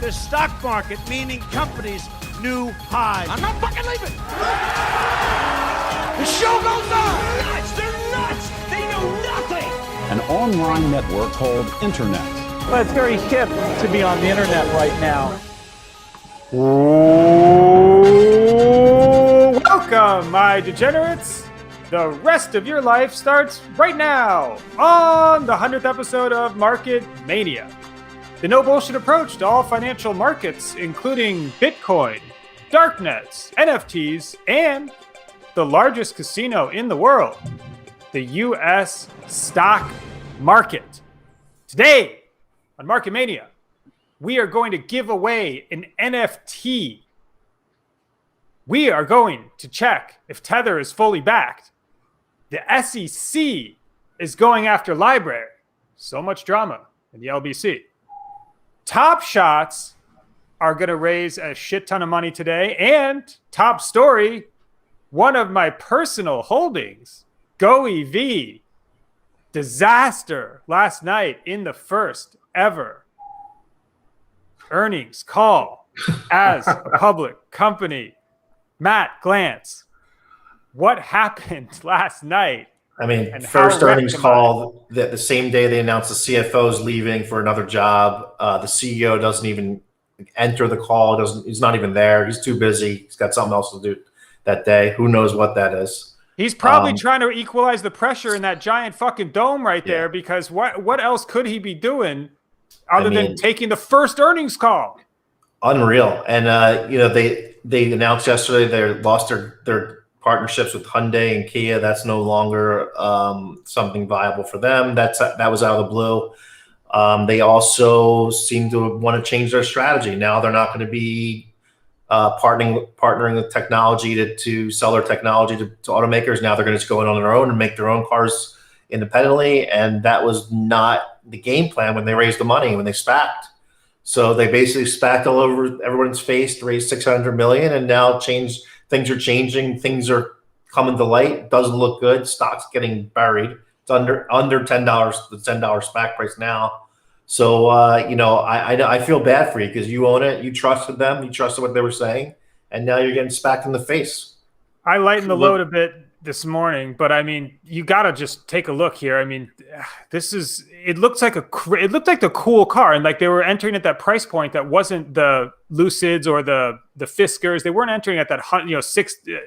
the stock market, meaning companies' new highs. I'm not fucking leaving. The show goes on. Nuts! They're nuts! They know nothing! An online network called Internet. Well, it's very hip to be on the internet right now. Welcome, my degenerates. The rest of your life starts right now on the 100th episode of Market Mania. The no bullshit approach to all financial markets, including Bitcoin, darknets, NFTs, and the largest casino in the world, the U.S. stock market. Today on Market Mania, we are going to give away an NFT. We are going to check if Tether is fully backed. The SEC is going after LBRY. So much drama in the LBC. TopShots are going to raise a shit ton of money today. And top story, one of my personal holdings, GOEV, disaster last night in the first ever earnings call as a public company. Matt Glantz, what happened last night? I mean, first earnings call, the same day they announced the CFO's leaving for another job. The CEO doesn't even enter the call. He's not even there. He's too busy. He's got something else to do that day. Who knows what that is? He's probably trying to equalize the pressure in that giant fucking dome right there, because what else could he be doing other than taking the first earnings call? Unreal. And they announced yesterday they lost their partnerships with Hyundai and Kia. That's no longer something viable for them. That was out of the blue. They also seem to want to change their strategy. Now they're not going to be partnering with technology to sell their technology to automakers. Now they're going to just go in on their own and make their own cars independently. And that was not the game plan when they raised the money, when they SPAC'd. So they basically SPAC'd all over everyone's face to raise $600 million, and now things are changing. Things are coming to light. Doesn't look good. Stock's getting buried. It's under $10, the $10 SPAC price now. So I feel bad for you because you own it. You trusted them. You trusted what they were saying, and now you're getting SPAC'd in the face. I lightened the load a bit this morning, but I mean, you got to just take a look here. I mean, it looked like the cool car, and like they were entering at that price point that wasn't the Lucids or the Fiskars. They weren't entering at that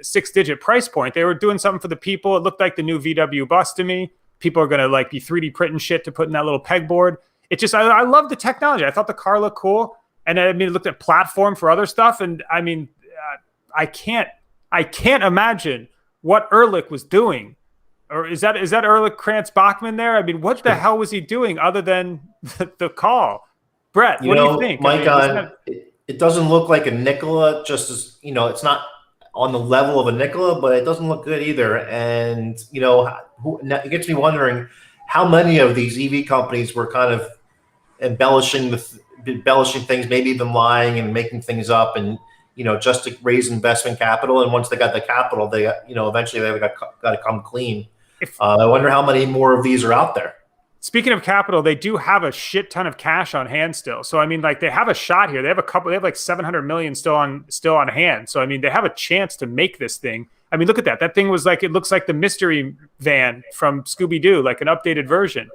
six digit price point. They were doing something for the people. It looked like the new VW bus to me. People are gonna like be 3D printing shit to put in that little pegboard. It just I love the technology. I thought the car looked cool, and I mean, it looked at platform for other stuff, and I mean, I can't imagine what Ehrlich was doing. Or is that Ehrlich Krantz Bachman there? I mean, what the hell was he doing other than the call? Brett, what do you think? Mike, it doesn't look like a Nikola, just as, it's not on the level of a Nikola, but it doesn't look good either. And, it gets me wondering how many of these EV companies were kind of embellishing things, maybe even lying and making things up, and just to raise investment capital. And once they got the capital, they eventually they got to come clean. I wonder how many more of these are out there. Speaking of capital, they do have a shit ton of cash on hand still. So I mean, like, they have a shot here. They have like 700 million still on hand. So I mean, they have a chance to make this thing. I mean, look at that. That thing was like, it looks like the mystery van from Scooby-Doo, like an updated version.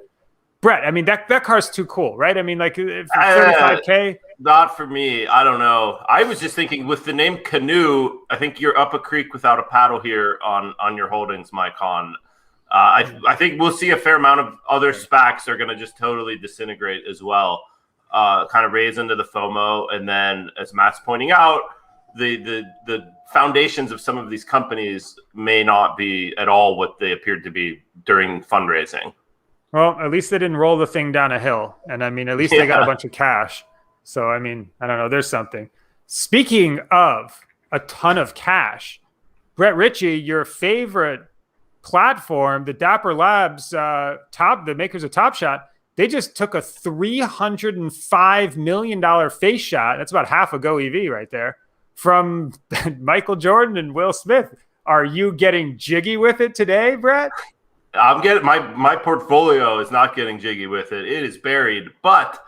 Brett, I mean, that car's too cool, right? I mean, like, for $35K. Not for me. I don't know. I was just thinking with the name Canoe, I think you're up a creek without a paddle here on your holdings, Mike. I think we'll see a fair amount of other SPACs are going to just totally disintegrate as well, kind of raise into the FOMO. And then, as Matt's pointing out, the foundations of some of these companies may not be at all what they appeared to be during fundraising. Well, at least they didn't roll the thing down a hill. And I mean, at least they got a bunch of cash. So, I mean, I don't know. There's something. Speaking of a ton of cash, Brett Ritchie, your favorite platform, the Dapper Labs, the makers of TopShot, they just took a $305 million face shot. That's about half a GOEV right there from Michael Jordan and Will Smith. Are you getting jiggy with it today, Brett? I'm getting my portfolio is not getting jiggy with it. It is buried, but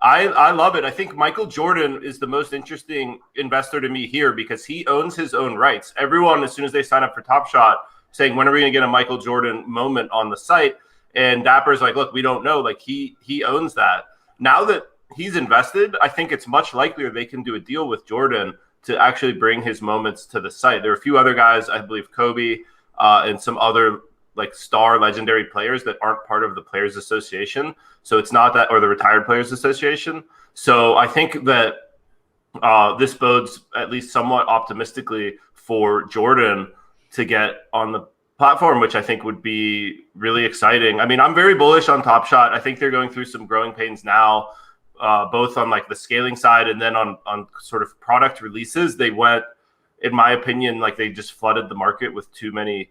I love it. I think Michael Jordan is the most interesting investor to me here because he owns his own rights. Everyone, as soon as they sign up for Top Shot, saying, when are we going to get a Michael Jordan moment on the site? And Dapper's like, look, we don't know. Like he owns that. Now that he's invested, I think it's much likelier they can do a deal with Jordan to actually bring his moments to the site. There are a few other guys, I believe Kobe and some other like star legendary players that aren't part of the Players Association. So it's not that, or the Retired Players Association. So I think that this bodes at least somewhat optimistically for Jordan to get on the platform, which I think would be really exciting. I mean, I'm very bullish on Top Shot. I think they're going through some growing pains now, both on like the scaling side and then on sort of product releases. They went, in my opinion, like they just flooded the market with too many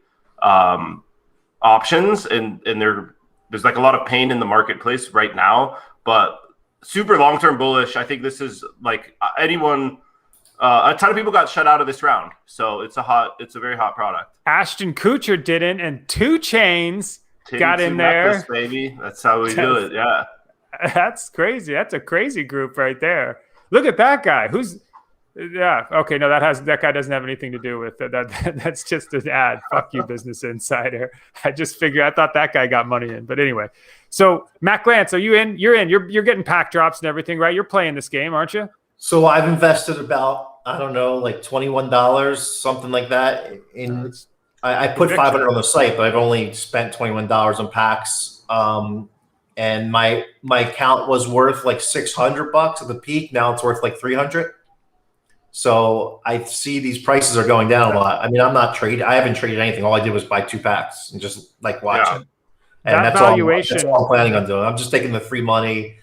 options, and there's like a lot of pain in the marketplace right now, but super long-term bullish. I think this is like anyone, a ton of people got shut out of this round. So it's a very hot product. Ashton Kutcher didn't, and 2 Chainz got in there. Necklace, baby. That's how we do it. Yeah. That's crazy. That's a crazy group right there. Look at that guy. Yeah. Okay. No, that guy doesn't have anything to do with it. That's just an ad. Fuck you, Business Insider. I thought that guy got money in, but anyway. So Matt Glantz, are you in? You're in. You're getting pack drops and everything, right? You're playing this game, aren't you? So I've invested about, I don't know, like $21, something like that. I put 500 on the site, but I've only spent $21 on packs. And my account was worth like $600 at the peak. Now it's worth like 300. So I see these prices are going down a lot. I mean, I haven't traded anything. All I did was buy 2 packs and just like watch it. And that's all I'm planning on doing. I'm just taking the free money,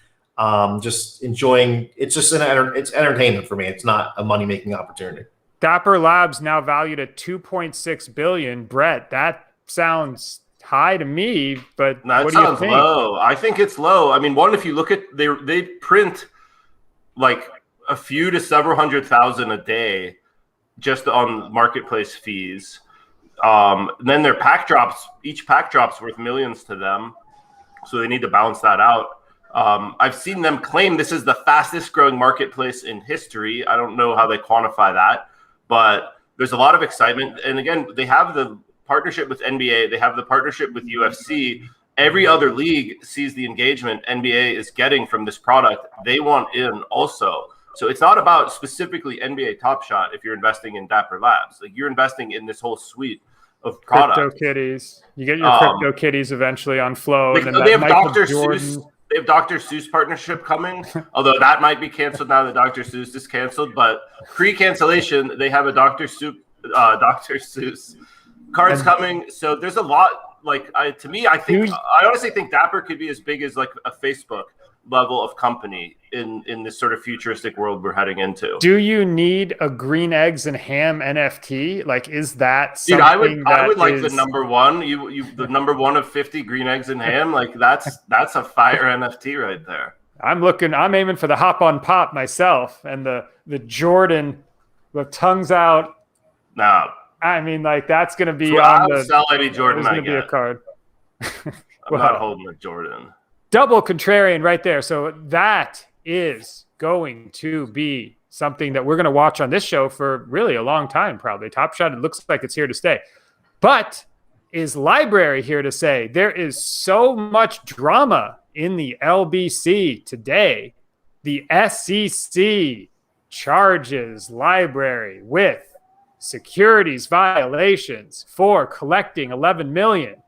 just enjoying. It's just it's entertainment for me. It's not a money making opportunity. Dapper Labs now valued at $2.6 billion. Brett, that sounds high to me, but that what do you think? Low. I think it's low. I mean, one, if you look at they print like a few to several 100,000 a day just on marketplace fees. And then their pack drops, each pack drop's worth millions to them. So they need to balance that out. I've seen them claim this is the fastest growing marketplace in history. I don't know how they quantify that, but there's a lot of excitement. And again, they have the partnership with NBA. They have the partnership with UFC. Every other league sees the engagement NBA is getting from this product. They want in also. So it's not about specifically NBA Top Shot if you're investing in Dapper Labs. Like you're investing in this whole suite of products. Crypto kitties. You get your crypto kitties eventually on Flow. Like, and then they have Dr. Seuss. They have Dr. Seuss partnership coming, although that might be canceled now that Dr. Seuss is canceled. But pre-cancellation, they have a Dr. Seuss cards coming. So there's a lot. Like to me, I honestly think Dapper could be as big as like a Facebook level of company in this sort of futuristic world we're heading into. Do you need a green eggs and ham NFT? Like, is that something? Dude, I would like the number one. The number one of 50 green eggs and ham. Like that's a fire NFT right there. I'm aiming for the hop on pop myself and the Jordan, the tongues out. No, I mean, like that's gonna be I'll sell any Jordan. There's gonna be a card. I'm not holding a Jordan. Double contrarian right there. So that is going to be something that we're going to watch on this show for really a long time, probably. Top Shot, it looks like it's here to stay. But is LBRY here to say? There is so much drama in the LBC today. The SEC charges LBRY with securities violations for collecting $11 million.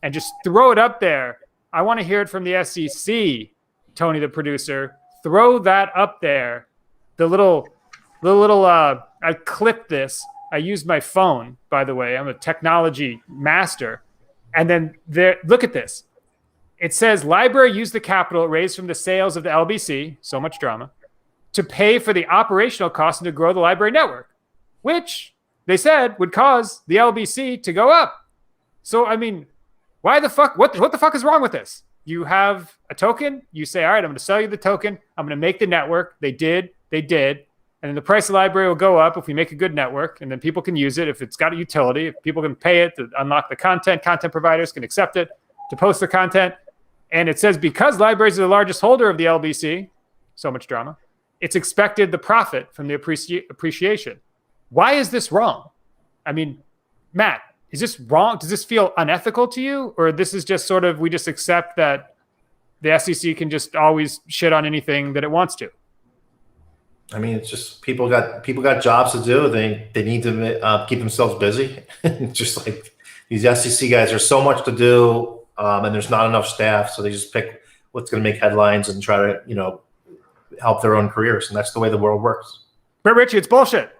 And just throw it up there. I want to hear it from the SEC, Tony, the producer. Throw that up there. The little, I clipped this. I used my phone, by the way. I'm a technology master. And then look at this. It says LBRY used the capital it raised from the sales of the LBC, so much drama, to pay for the operational costs and to grow the LBRY network, which they said would cause the LBC to go up. So, I mean, why the fuck? What the fuck is wrong with this? You have a token. You say, all right, I'm going to sell you the token. I'm going to make the network. They did. And then the price of LBRY will go up if we make a good network, and then people can use it if it's got a utility. If people can pay it to unlock the content providers can accept it to post their content. And it says because LBRY is the largest holder of the LBC, so much drama. It's expected the profit from the appreciation. Why is this wrong? I mean, Matt, is this wrong? Does this feel unethical to you? Or this is just sort of, we just accept that the SEC can just always shit on anything that it wants to? I mean, it's just people got jobs to do. They need to keep themselves busy. Just like these SEC guys, there's so much to do, and there's not enough staff, so they just pick what's going to make headlines and try to help their own careers, and that's the way the world works. But Richie, it's bullshit.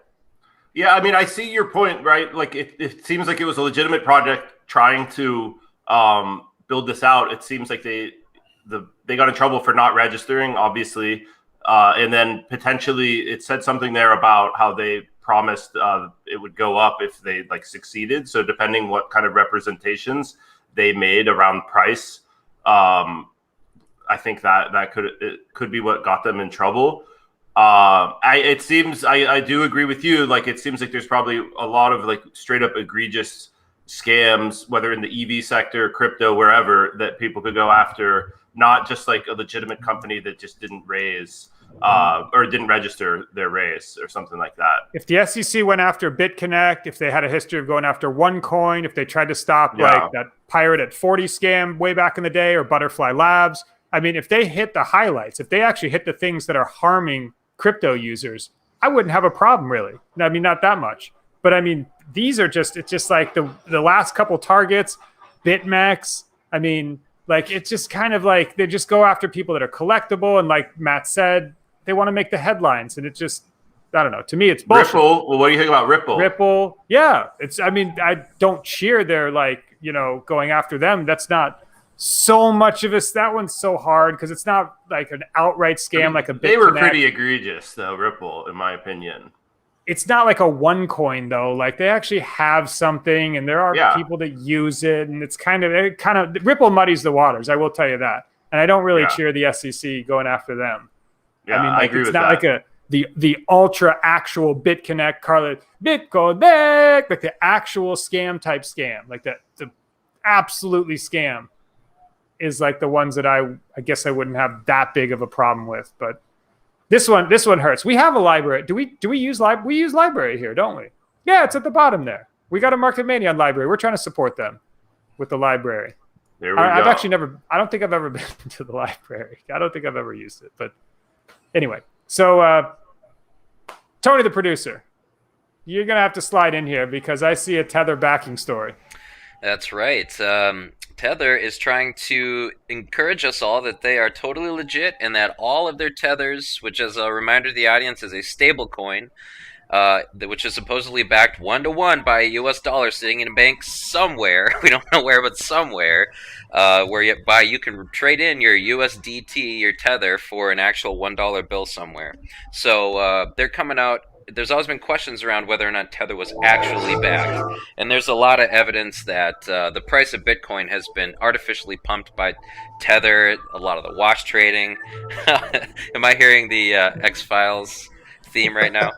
Yeah, I mean, I see your point, right? Like, it seems like it was a legitimate project trying to build this out. It seems like they got in trouble for not registering, obviously. And then potentially it said something there about how they promised it would go up if they succeeded. So depending what kind of representations they made around price, I think that could be what got them in trouble. It seems I do agree with you. Like, it seems like there's probably a lot of straight up egregious scams, whether in the EV sector, crypto, wherever, that people could go after. Not just a legitimate company that just didn't raise or didn't register their raise or something like that. If the SEC went after BitConnect, if they had a history of going after OneCoin, if they tried to stop that Pirate at 40 scam way back in the day, or Butterfly Labs, I mean, if they hit the highlights, if they actually hit the things that are harming crypto users, I wouldn't have a problem, really. I mean, not that much. But I mean, these are just, it's just like the last couple targets, BitMEX, I mean, it's just kind of like they just go after people that are collectible. And like Matt said, they want to make the headlines. And it just, I don't know. To me, it's bullshit. Ripple. Well, what do you think about Ripple? Ripple. Yeah. I mean, I don't cheer their going after them. That's not so much of this. That one's so hard because it's not like an outright scam, like a BitConnect. They were pretty egregious, though, Ripple, in my opinion. It's not like a OneCoin though. Like, they actually have something, and there are people that use it, and it kind of Ripple muddies the waters. I will tell you that, and I don't really cheer the SEC going after them. Yeah, I mean, I agree it's with not that. like the ultra actual BitConnect, BitConnect, like the actual scam, like the absolutely scam is like the ones that I guess I wouldn't have that big of a problem with, but. This one hurts. We have a library. Do we use library? We use library here, don't we? Yeah, it's at the bottom there. We got a Market Mania on library. We're trying to support them with the library. There we go. I've actually I don't think I've ever been to the library. I don't think I've ever used it. But anyway, so Tony, the producer, you're going to have to slide in here because I see a Tether backing story. That's right. Tether is trying to encourage us all that they are totally legit and that all of their tethers, which as a reminder to the audience is a stable coin, which is supposedly backed 1-to-1 by a US dollar sitting in a bank somewhere. We don't know where, but somewhere, where you can trade in your USDT, your Tether, for an actual $1 bill somewhere. So they're coming out. There's always been questions around whether or not Tether was actually backed. And there's a lot of evidence that the price of Bitcoin has been artificially pumped by Tether, a lot of the wash trading. Am I hearing the X-Files theme right now?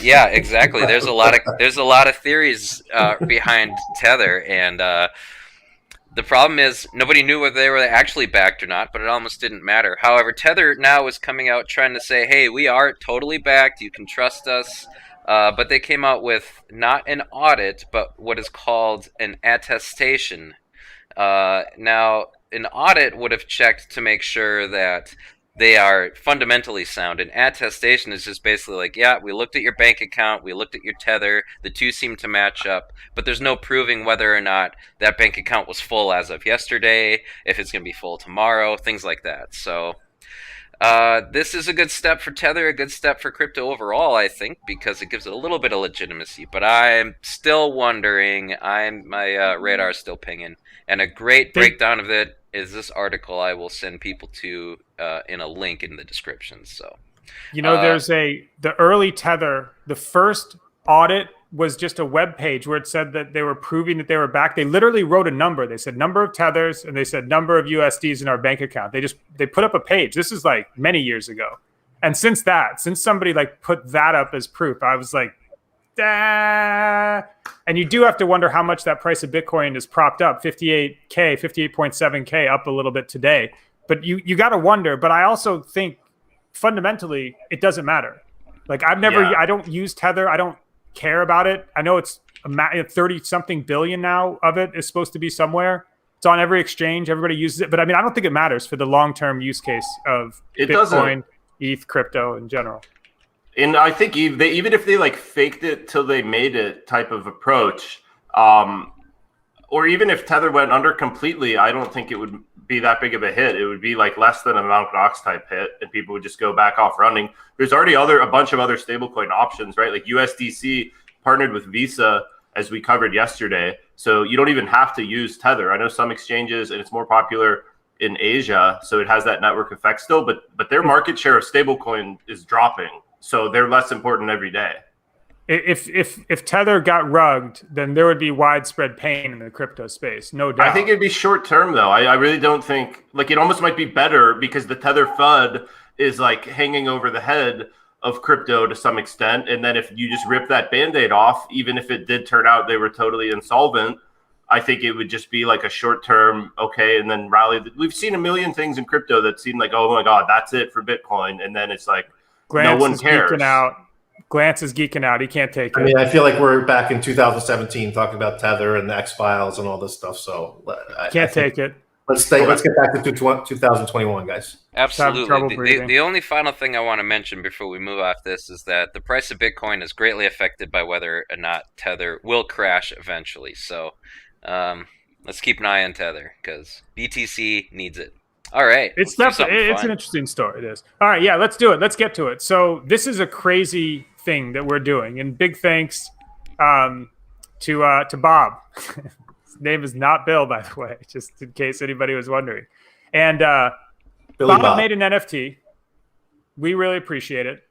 Yeah, exactly. There's a lot of theories behind Tether, and the problem is nobody knew whether they were actually backed or not, but it almost didn't matter. However, Tether now is coming out trying to say, hey, we are totally backed. You can trust us. But they came out with not an audit, but what is called an attestation. Now, an audit would have checked to make sure that they are fundamentally sound. An attestation is just basically like, yeah, we looked at your bank account, we looked at your Tether, the two seem to match up, but there's no proving whether or not that bank account was full as of yesterday, if it's going to be full tomorrow, things like that. So this is a good step for Tether, a good step for crypto overall, I think, because it gives it a little bit of legitimacy. But I'm still wondering, my radar's still pinging, and a great breakdown of it is this article I will send people to in a link in the description. So, there's the early Tether, the first audit was just a web page where it said that they were proving that they were back. They literally wrote a number. They said number of Tethers, and they said number of USDs in our bank account. They put up a page. This is like many years ago. And since somebody put that up as proof, I was like, and you do have to wonder how much that price of Bitcoin is propped up, 58.7K up a little bit today. But you got to wonder. But I also think fundamentally, it doesn't matter. Like I don't use Tether. I don't care about it. I know it's 30 something billion now of it is supposed to be somewhere. It's on every exchange. Everybody uses it. But I mean, I don't think it matters for the long-term use case of Bitcoin, ETH, crypto in general. And I think even if they like faked it till they made it type of approach, or even if Tether went under completely, I don't think it would be that big of a hit. It would be like less than a Mt. Gox type hit, and people would just go back off running. There's already a bunch of other stablecoin options, right? Like USDC partnered with Visa, as we covered yesterday. So you don't even have to use Tether. I know some exchanges, and it's more popular in Asia, so it has that network effect still, but their market share of stablecoin is dropping. So they're less important every day. If Tether got rugged, then there would be widespread pain in the crypto space, no doubt. I think it'd be short term though. I really don't think, like, it almost might be better because the Tether FUD is like hanging over the head of crypto to some extent. And then if you just rip that Band-Aid off, even if it did turn out they were totally insolvent, I think it would just be like a short term, okay, and then rally. We've seen a million things in crypto that seem like, oh my God, that's it for Bitcoin. And then it's like, no one cares. Glance is geeking out. He can't take it. I mean, I feel like we're back in 2017 talking about Tether and the X-Files and all this stuff. So can't take it. Let's get back to 2021, guys. Absolutely. The only final thing I want to mention before we move off this is that the price of Bitcoin is greatly affected by whether or not Tether will crash eventually. So let's keep an eye on Tether because BTC needs it. All right. It's definitely an interesting story. It is. All right. Yeah, let's do it. Let's get to it. So this is a crazy thing that we're doing, and big thanks to Bob. His name is not Bill, by the way, just in case anybody was wondering. And Bob made an NFT. We really appreciate it.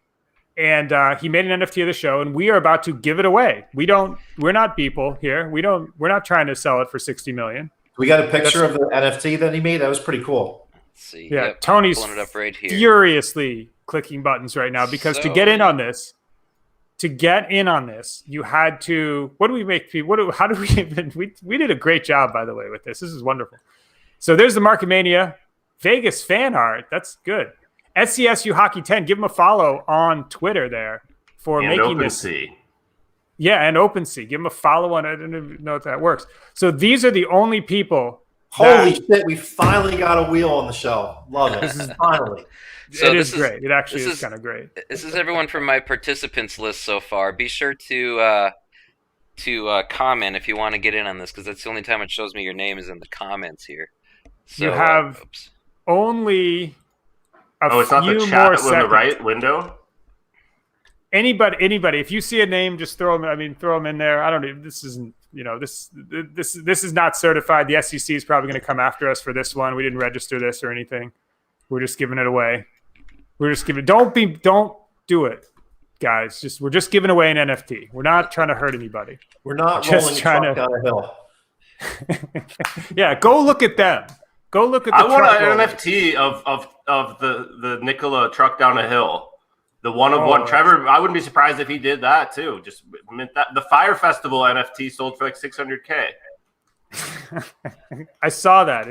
And he made an NFT of the show, and we are about to give it away. We're not people here. We're not trying to sell it for 60 million. We got a picture of the NFT that he made. That was pretty cool. Let's see. Yeah, yep, Tony's pulling it up right here. Furiously clicking buttons right now because to get in on this, you had to. What do we make people? How do we even? We did a great job, by the way, with this. This is wonderful. So there's the Market Mania Vegas fan art. That's good. SCSU Hockey 10. Give him a follow on Twitter there for making this. Yeah, and OpenSea. Give him a follow on it. I don't even know if that works. So these are the only people. Holy shit, we finally got a wheel on the show. Love it. This is finally. So it is great. It actually is kind of great. This is everyone from my participants list so far. Be sure to comment if you want to get in on this, because that's the only time it shows me your name is in the comments here. So, you have only a few it's not the more chat seconds. on the right window? Anybody. If you see a name, just throw them in there. I don't know. This isn't, this is not certified. The SEC is probably going to come after us for this one. We didn't register this or anything. We're just giving it away. Don't do it, guys. We're just giving away an NFT. We're not trying to hurt anybody. We're not just rolling down a hill. Yeah, go look at them. Go look at the I want an roller. NFT of the Nikola truck down a hill. The one of one. Trevor, I wouldn't be surprised if he did that too. Just mint that. The Fire Festival NFT sold for like $600K. I saw that.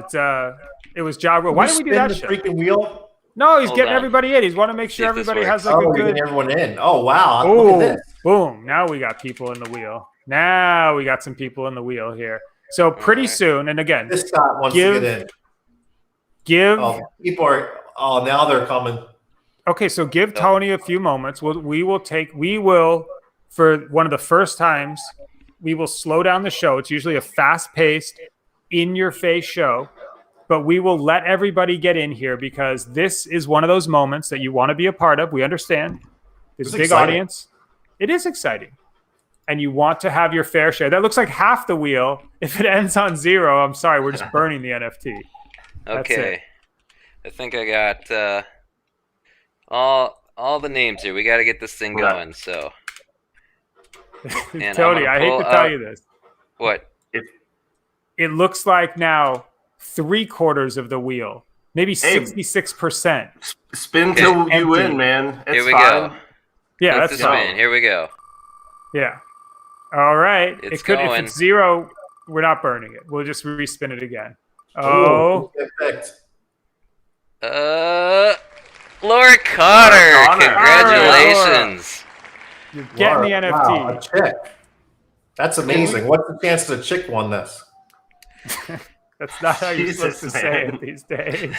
It was Ja Rule. Why did we do that? Freaking wheel. No, he's getting everybody in. He's want to make sure everybody has like a good. Getting everyone in. Oh wow! Oh, look at this. Boom! Now we got people in the wheel. Now we got some people in the wheel here. So pretty soon, and again, this Scott wants to get in. People are. Oh, now they're coming. Okay, so give Tony a few moments. We will, for one of the first times, we will slow down the show. It's usually a fast-paced, in-your-face show, but we will let everybody get in here because this is one of those moments that you want to be a part of. We understand. It's a big audience. It is exciting. And you want to have your fair share. That looks like half the wheel. If it ends on 0, I'm sorry, we're just burning the NFT. Okay. I think I got... all the names here. We got to get this thing going. So, Tony, I hate to tell you this. What? It looks like now 3/4 of the wheel, maybe 66%. Spin till you win, man. Here we go. Yeah, that's fine. Here we go. Yeah. All right. It's If going. it's 0, we're not burning it. We'll just respin it again. Oh. Laura Connor, Laura Connor. congratulations. You're getting the NFT. Wow, a chick. That's amazing. What's the chance that a chick won this? That's not how you're Jesus, supposed to say man. it these days.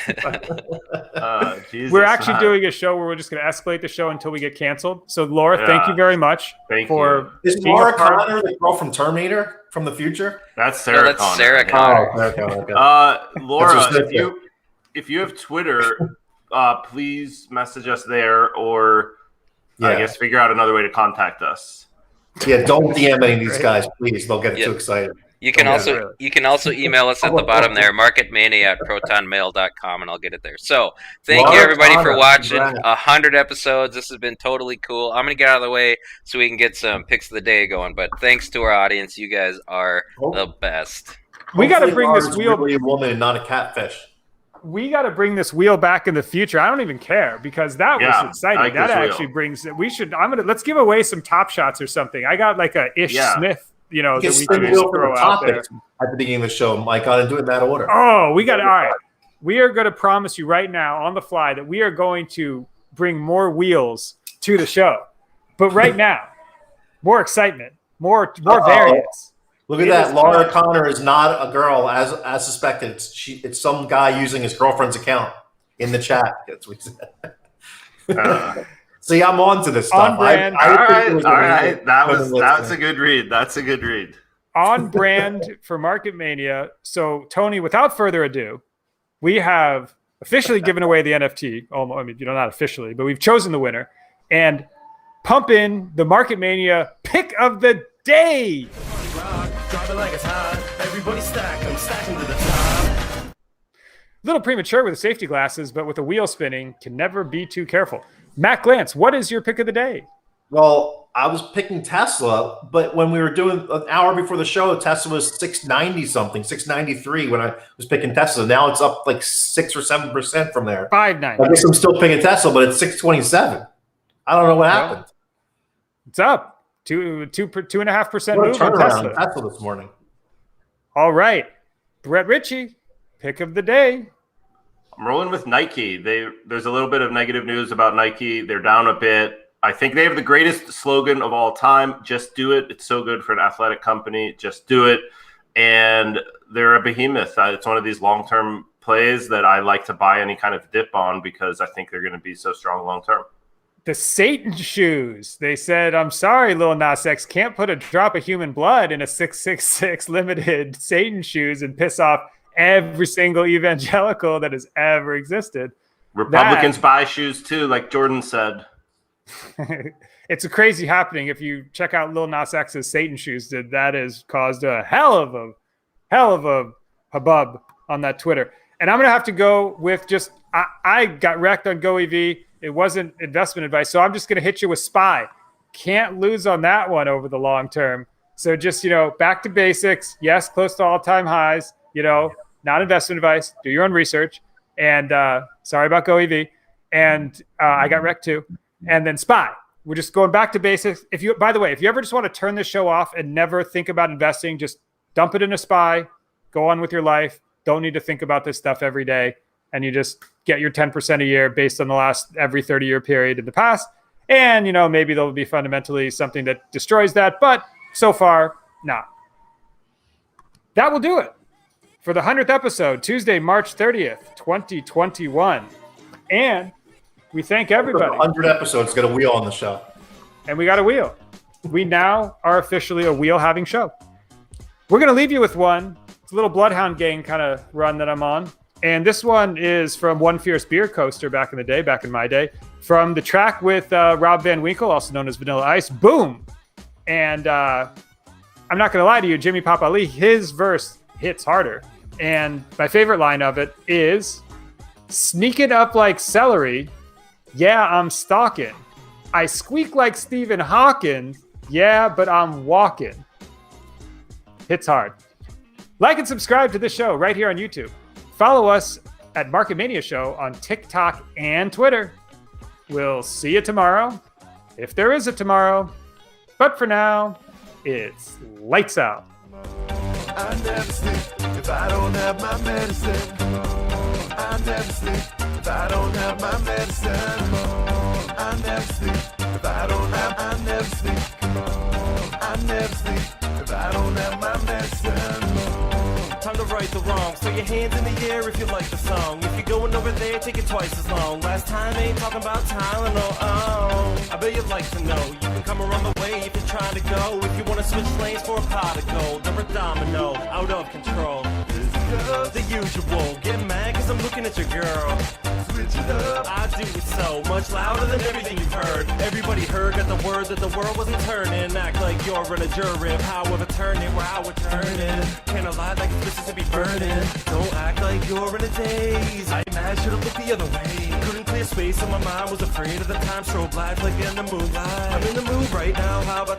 Jesus, We're actually doing a show where we're just going to escalate the show until we get canceled. So, Laura, thank you very much for Is being Laura a part- Connor the girl from Terminator from the future? That's Sarah that's Connor. Sarah Yeah. Connor. Oh, okay, okay. Laura, That's just if you have Twitter, please message us there, or I Yeah. guess figure out another way to contact us. Yeah, don't DM any of these guys, please. They'll get too excited. You can Okay, also really. you can also email us at the bottom there, marketmania@protonmail.com, and I'll get it there. So thank you Laura everybody for Connor, watching. congrats. 100 episodes. This has been totally cool. I'm gonna get out of the way so we can get some picks of the day going. But thanks to our audience, you guys are the best. We got to Hopefully bring this Laura's wheel. really a woman and not a catfish. We got to bring this wheel back in the future. I don't even care because that Yeah, was exciting. I like That this wheel. actually brings. We should. Let's give away some TopShots or something. I got like a Ish Yeah. Smith. You that can we spin can the just wheel for throw the out there. topics at the beginning of the show, Mike. I do it in that order. Oh, we got it. All right. We are going to promise you right now on the fly that we are going to bring more wheels to the show. But right now, more excitement, more variance. Look at It that. is Laura fun. Connor is not a girl, as suspected. It's some guy using his girlfriend's account in the chat. That's what he said. See, I'm on to this stuff. On brand. All think right, it was all amazing. right. That's Listening. a good read. That's a good read. On brand for Market Mania. So, Tony, without further ado, we have officially given away the NFT. I mean, not officially, but we've chosen the winner. And pump in the Market Mania pick of the day. Little premature with the safety glasses, but with the wheel spinning, can never be too careful. Matt Glantz, what is your pick of the day? Well, I was picking Tesla, but when we were doing an hour before the show, Tesla was 690 something, 693 when I was picking Tesla. Now it's up like 6 or 7% from there. 590. I guess I'm still picking Tesla, but it's 627. I don't know what happened. It's up 2.5% What a move on turnaround Tesla. in Tesla this morning. All right, Brett Ritchie, pick of the day. I'm rolling with Nike. There's a little bit of negative news about Nike. They're down a bit. I think they have the greatest slogan of all time. Just do it. It's so good for an athletic company. Just do it. And they're a behemoth. It's one of these long-term plays that I like to buy any kind of dip on because I think they're going to be so strong long-term. The Satan shoes. They said, I'm sorry, Lil Nas X can't put a drop of human blood in a 666 limited Satan shoes and piss off every single evangelical that has ever existed. Republicans buy shoes too, like Jordan said. It's a crazy happening. If you check out Lil Nas X's Satan shoes, that has caused a hell of a hubbub on that Twitter. And I'm gonna have to go with just I got wrecked on GOEV. It wasn't investment advice, so I'm just gonna hit you with SPY. Can't lose on that one over the long term. So just back to basics. Yes, close to all-time highs. Not investment advice. Do your own research. And sorry about GOEV. And I got wrecked too. And then SPY. We're just going back to basics. By the way, if you ever just want to turn this show off and never think about investing, just dump it in a SPY. Go on with your life. Don't need to think about this stuff every day. And you just get your 10% a year based on the last every 30-year period in the past. And, maybe there'll be fundamentally something that destroys that. But so far, not. That will do it for the 100th episode, Tuesday, March 30th, 2021. And we thank everybody. 100 episodes, got a wheel on the show. And we got a wheel. We now are officially a wheel-having show. We're going to leave you with one. It's a little Bloodhound Gang kind of run that I'm on. And this one is from One Fierce Beer Coaster back in my day, from the track with Rob Van Winkle, also known as Vanilla Ice, Boom. And I'm not going to lie to you, Jimmy Pop Ali, his verse hits harder. And my favorite line of it is, sneak it up like celery. Yeah, I'm stalking. I squeak like Stephen Hawking. Yeah, but I'm walking. Hits hard. Like and subscribe to this show right here on YouTube. Follow us at Market Mania Show on TikTok and Twitter. We'll see you tomorrow, if there is a tomorrow. But for now, it's lights out. I never sleep if I don't have my medicine. I never sleep if If I don't have my medicine, I never sleep. If I don't have, I never sleep. I never sleep. If I don't have my medicine, time to right the wrong. So your hands in the air if you like the song. If you're going over there, take it twice as long. Last time ain't talking about Tylenol. Oh, I bet you'd like to know. You can come around the way if you're trying to go. If you want to switch lanes for a pot of gold, or a domino, out of control. The usual, get mad cause I'm looking at your girl. switch it up. I do it so much louder than everything you've heard. Everybody heard, got the word that the world wasn't turning. Act like you're in a jury of how we're turning, where I would turn it. Can't lie like it's Mississippi burning. Don't act like you're in a daze. I imagine it look the other way. Couldn't clear space in my mind, was afraid of the time. Strobe lights like in the moonlight. I'm in the mood right now, how about